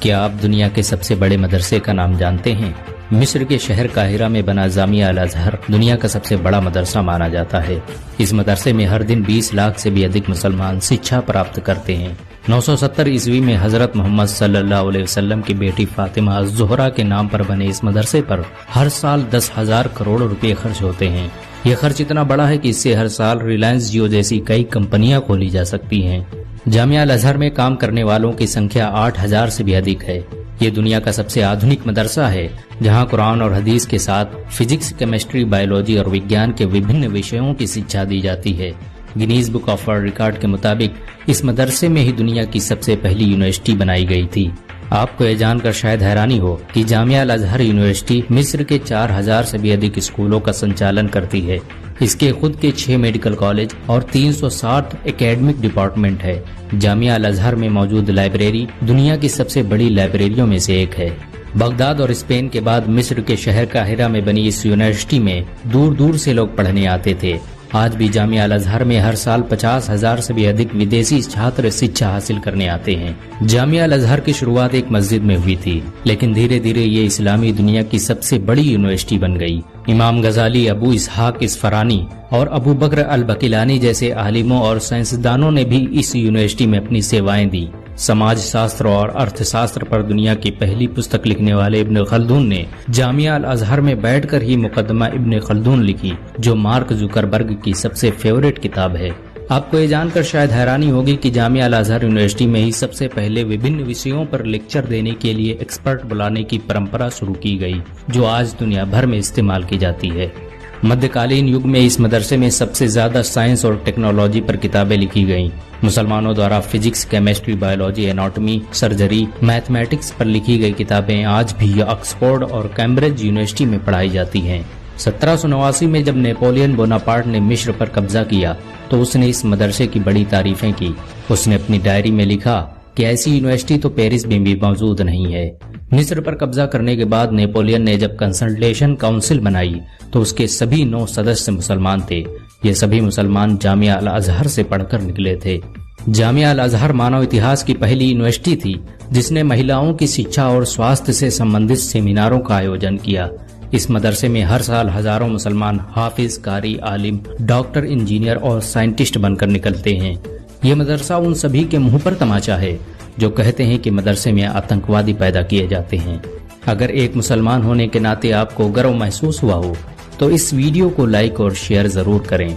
क्या आप दुनिया के सबसे बड़े मदरसे का नाम जानते हैं? मिस्र के शहर काहिरा में बना जामिया अल अजहर दुनिया का सबसे बड़ा मदरसा माना जाता है। इस मदरसे में हर दिन 20 लाख से भी अधिक मुसलमान शिक्षा प्राप्त करते हैं। 970 ईस्वी में हजरत मोहम्मद सल्लल्लाहु अलैहि वसल्लम की बेटी फातिमा ज़ोहरा के नाम पर बने इस मदरसे पर हर साल 10,000 करोड़ रुपए खर्च होते हैं। यह खर्च इतना बड़ा है कि इससे हर साल रिलायंस जियो जैसी कई कंपनियां खोली जा सकती हैं। जामिया अल अजहर में काम करने वालों की संख्या 8,000 से भी अधिक है। ये दुनिया का सबसे आधुनिक मदरसा है, जहां कुरान और हदीस के साथ फिजिक्स, केमिस्ट्री, बायोलॉजी और विज्ञान के विभिन्न विषयों की शिक्षा दी जाती है। Guinness book of world record के मुताबिक इस मदरसे में ही दुनिया की सबसे पहली यूनिवर्सिटी बनाई गई थी। आपको यह जानकर शायद हैरानी हो कि जामिया अल अजहर यूनिवर्सिटी मिस्र के 4,000 से भी अधिक स्कूलों का संचालन करती है। इसके खुद के 6 मेडिकल कॉलेज और 360 एकेडमिक डिपार्टमेंट है। जामिया अल अजहर में मौजूद लाइब्रेरी दुनिया की सबसे बड़ी लाइब्रेरियों में से एक है। बगदाद और स्पेन के बाद मिस्र के शहर काहिरा में बनी इस यूनिवर्सिटी में दूर दूर से लोग पढ़ने आते थे। आज भी जामिया अल अजहर में हर साल 50,000 से भी अधिक विदेशी छात्र शिक्षा हासिल करने आते हैं। जामिया अल अजहर की शुरुआत एक मस्जिद में हुई थी, लेकिन धीरे धीरे ये इस्लामी दुनिया की सबसे बड़ी यूनिवर्सिटी बन गई। इमाम गजाली, अबू इसहाक इसफरानी और अबू बकर अल बकिलानी जैसे आलिमों और साइंसदानों ने भी इस यूनिवर्सिटी में अपनी सेवाएं दी। समाज शास्त्र और अर्थशास्त्र पर दुनिया की पहली पुस्तक लिखने वाले इब्न खल्दून ने जामिया अल अजहर में बैठकर ही मुकदमा इब्न खल्दून लिखी, जो मार्क जुकरबर्ग की सबसे फेवरेट किताब है। आपको ये जानकर शायद हैरानी होगी कि जामिया अल अजहर यूनिवर्सिटी में ही सबसे पहले विभिन्न विषयों पर लेक्चर देने के लिए एक्सपर्ट बुलाने की परंपरा शुरू की गई, जो आज दुनिया भर में इस्तेमाल की जाती है। मध्यकालीन युग में इस मदरसे में सबसे ज्यादा साइंस और टेक्नोलॉजी पर किताबें लिखी गईं। मुसलमानों द्वारा physics, chemistry, biology, anatomy, surgery, mathematics पर लिखी गई किताबें आज भी ऑक्सफोर्ड और कैम्ब्रिज यूनिवर्सिटी में पढ़ाई जाती हैं। 1789 में जब नेपोलियन बोनापार्ट ने मिस्र पर कब्जा किया तो उसने इस मदरसे की बड़ी तारीफें की। उसने अपनी डायरी में लिखा कि ऐसी यूनिवर्सिटी तो पेरिस में भी मौजूद नहीं है। मिस्र पर कब्जा करने के बाद नेपोलियन ने जब कंसल्टेशन काउंसिल बनाई तो उसके सभी 9 सदस्य मुसलमान थे। ये सभी मुसलमान जामिया अल अजहर से पढ़कर निकले थे। जामिया अल अजहर मानव इतिहास की पहली यूनिवर्सिटी थी जिसने महिलाओं की शिक्षा और स्वास्थ्य से संबंधित सेमिनारों का आयोजन किया। इस मदरसे में हर साल हजारों मुसलमान हाफिज, कारी, आलिम, डॉक्टर, इंजीनियर और साइंटिस्ट बनकर निकलते हैं। ये मदरसा उन सभी के मुंह पर तमाचा है जो कहते हैं कि मदरसे में आतंकवादी पैदा किए जाते हैं। अगर एक मुसलमान होने के नाते आपको गर्व महसूस हुआ हो तो इस वीडियो को लाइक और शेयर जरूर करें।